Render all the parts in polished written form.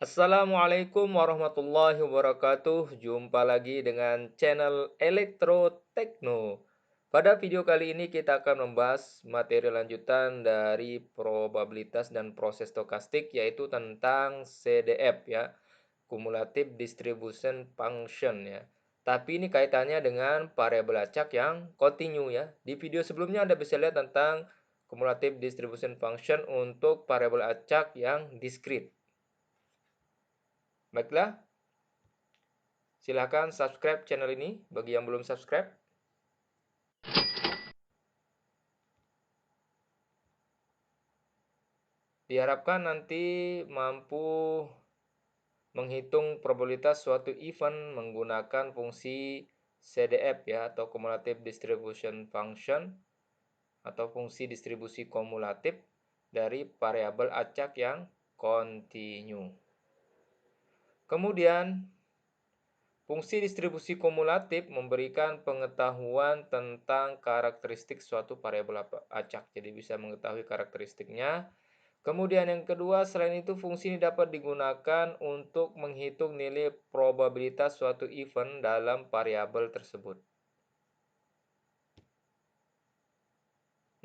Assalamualaikum warahmatullahi wabarakatuh. Jumpa lagi dengan channel Elektro Tekno. Pada video kali ini kita akan membahas materi lanjutan dari probabilitas dan proses stokastik, yaitu tentang CDF ya, Cumulative Distribution Function ya. Tapi ini kaitannya dengan variabel acak yang kontinu ya. Di video sebelumnya Anda bisa lihat tentang Cumulative Distribution Function untuk variabel acak yang diskrit. Baiklah, silahkan subscribe channel ini bagi yang belum subscribe. Diharapkan nanti mampu menghitung probabilitas suatu event menggunakan fungsi CDF ya, atau Cumulative Distribution Function, atau fungsi distribusi kumulatif dari variabel acak yang kontinu. Kemudian fungsi distribusi kumulatif memberikan pengetahuan tentang karakteristik suatu variabel acak. Jadi bisa mengetahui karakteristiknya. Kemudian yang kedua, selain itu fungsi ini dapat digunakan untuk menghitung nilai probabilitas suatu event dalam variabel tersebut.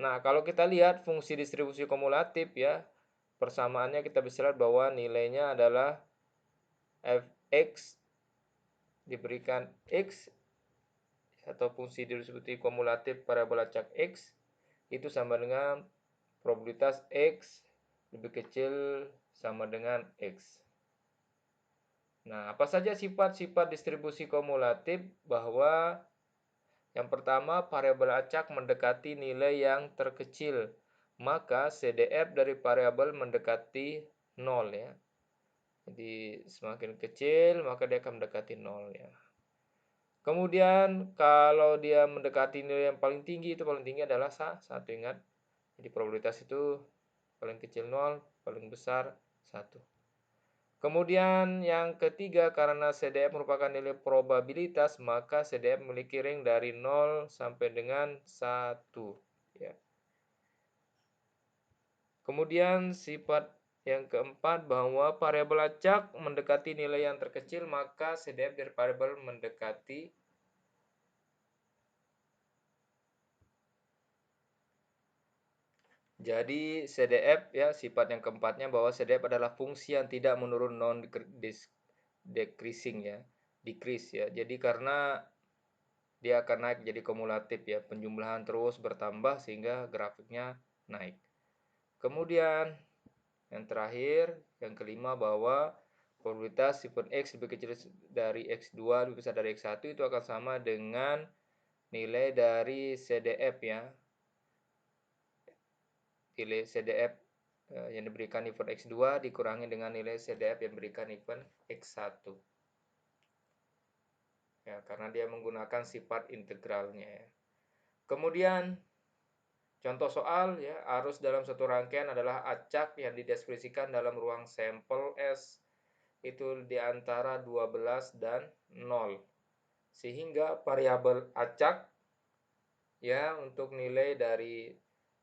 Nah, kalau kita lihat fungsi distribusi kumulatif ya, persamaannya kita bisa lihat bahwa nilainya adalah fx diberikan x, atau fungsi distribusi kumulatif variabel acak x itu sama dengan probabilitas x lebih kecil sama dengan x. Nah, apa saja sifat-sifat distribusi kumulatif? Bahwa yang pertama, variabel acak mendekati nilai yang terkecil, maka CDF dari variabel mendekati 0 ya. Jadi semakin kecil maka dia akan mendekati 0 ya. Kemudian kalau dia mendekati nilai yang paling tinggi, itu paling tinggi adalah 1, ingat. Jadi probabilitas itu paling kecil 0, paling besar 1. Kemudian yang ketiga, karena CDF merupakan nilai probabilitas, maka CDF memiliki range dari 0 sampai dengan 1 ya. Kemudian sifat yang keempat, bahwa variabel acak mendekati nilai yang terkecil, maka CDF dari variabel mendekati Jadi CDF ya, sifat yang keempatnya bahwa CDF adalah fungsi yang tidak menurun, non decreasing ya, decrease ya. Jadi karena dia akan naik jadi kumulatif ya, penjumlahan terus bertambah sehingga grafiknya naik. Kemudian yang terakhir, yang kelima, bahwa probabilitas sifat X lebih kecil dari X2 lebih besar dari X1 itu akan sama dengan nilai dari CDF ya. Nilai CDF yang diberikan event X2 dikurangi dengan nilai CDF yang diberikan event X1. Ya, karena dia menggunakan sifat integralnya ya. Kemudian contoh soal ya, arus dalam satu rangkaian adalah acak yang dideskripsikan dalam ruang sampel S itu di antara 12 dan 0. Sehingga variabel acak ya untuk nilai dari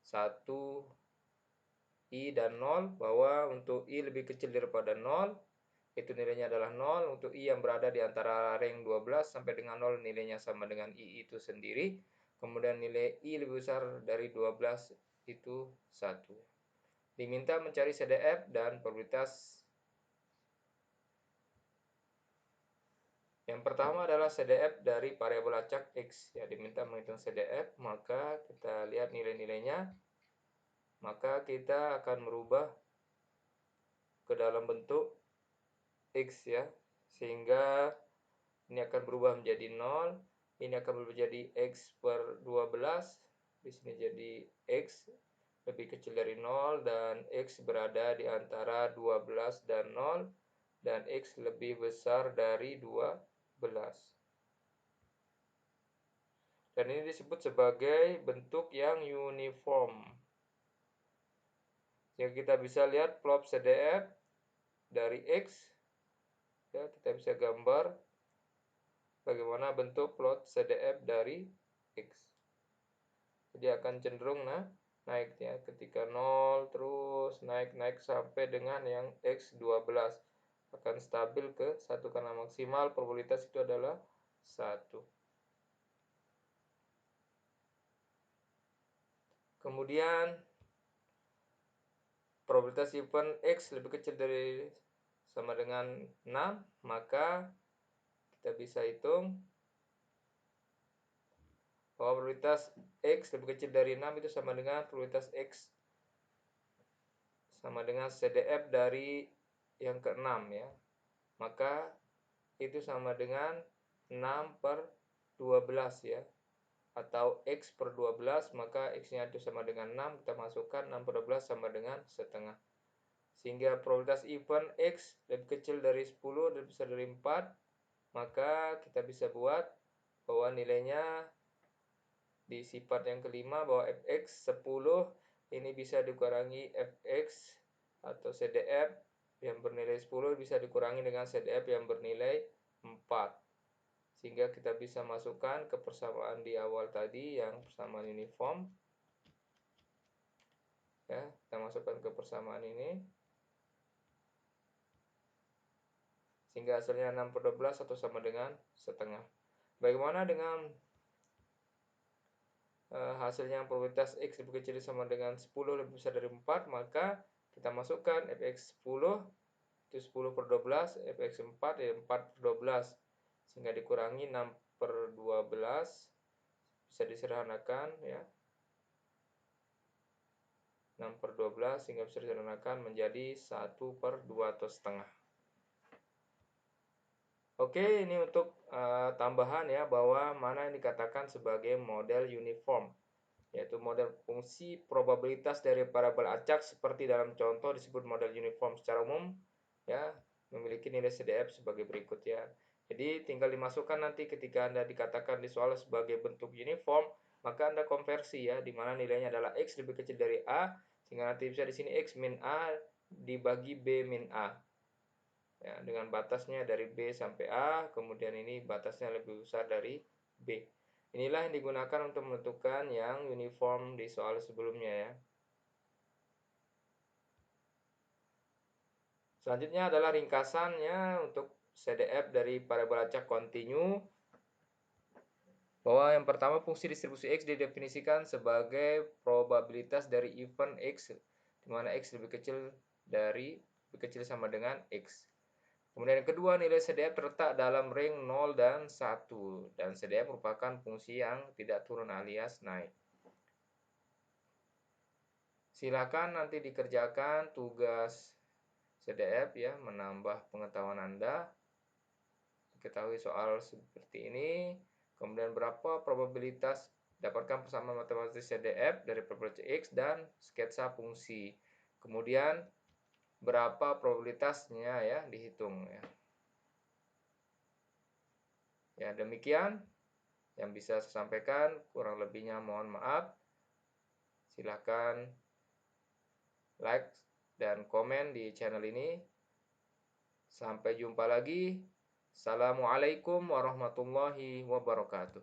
1, I dan 0, bahwa untuk I lebih kecil daripada 0 itu nilainya adalah 0, untuk I yang berada di antara range 12 sampai dengan 0 nilainya sama dengan I itu sendiri. Kemudian nilai I lebih besar dari 12 itu 1. Diminta mencari CDF dan probabilitas. Yang pertama adalah CDF dari variabel acak X ya, diminta menghitung CDF, maka kita lihat nilai-nilainya. Maka kita akan merubah ke dalam bentuk X ya, sehingga ini akan berubah menjadi 0, ini akan berubah menjadi X per 12, di sini jadi X lebih kecil dari 0 dan X berada di antara 12 dan 0 dan X lebih besar dari 12. Dan ini disebut sebagai bentuk yang uniform. Yang kita bisa lihat plot CDF dari X ya, kita bisa gambar bagaimana bentuk plot CDF dari X. Jadi akan cenderung naik ya, ketika 0 terus naik sampai dengan yang X12. akan stabil ke 1 karena maksimal probabilitas itu adalah 1. Kemudian probabilitas event X lebih kecil dari sama dengan 6, maka kita bisa hitung bahwa probabilitas X lebih kecil dari 6 itu sama dengan probabilitas X sama dengan CDF dari yang ke-6 ya. Maka itu sama dengan 6 per 12 ya. Atau X per 12, maka X-nya itu sama dengan 6, kita masukkan 6 per 12 sama dengan setengah. Sehingga probabilitas event X lebih kecil dari 10, lebih besar dari 4, maka kita bisa buat bahwa nilainya di sifat yang kelima bahwa fx 10 ini bisa dikurangi fx atau CDF yang bernilai 10 bisa dikurangi dengan CDF yang bernilai 4. Sehingga kita bisa masukkan ke persamaan di awal tadi yang persamaan uniform. Ya, kita masukkan ke persamaan ini. Sehingga hasilnya 6 per 12 atau sama dengan setengah. Bagaimana dengan hasilnya probabilitas X lebih kecil sama dengan 10 lebih besar dari 4, maka kita masukkan fx 10 itu 10 per 12, fx 4 ya 4 per 12, sehingga dikurangi 6 per 12, bisa disederhanakan ya, 6 per 12 sehingga bisa disederhanakan menjadi 1 per 2 atau setengah. Oke, ini untuk tambahan ya, bahwa mana yang dikatakan sebagai model uniform, yaitu model fungsi probabilitas dari parabola acak seperti dalam contoh disebut model uniform secara umum ya, memiliki nilai CDF sebagai berikut ya. Jadi tinggal dimasukkan nanti ketika Anda dikatakan di soal sebagai bentuk uniform, maka Anda konversi ya, di mana nilainya adalah X lebih kecil dari A, sehingga nanti bisa di sini X min A dibagi B min A. Ya, dengan batasnya dari B sampai A, kemudian ini batasnya lebih besar dari B. Inilah yang digunakan untuk menentukan yang uniform di soal sebelumnya ya. Selanjutnya adalah ringkasannya untuk CDF dari parabola acak kontinu. Bahwa yang pertama fungsi distribusi X didefinisikan sebagai probabilitas dari event X, di mana X lebih kecil sama dengan X. Kemudian yang kedua, nilai CDF terletak dalam ring 0 dan 1. Dan CDF merupakan fungsi yang tidak turun alias naik. Silakan nanti dikerjakan tugas CDF ya, menambah pengetahuan Anda. Ketahui soal seperti ini. Kemudian berapa probabilitas dapatkan persamaan matematis CDF dari probabilitas X dan sketsa fungsi. Kemudian berapa probabilitasnya ya dihitung ya. Ya, demikian yang bisa saya sampaikan, kurang lebihnya mohon maaf. Silakan like dan komen di channel ini. Sampai jumpa lagi. Assalamualaikum warahmatullahi wabarakatuh.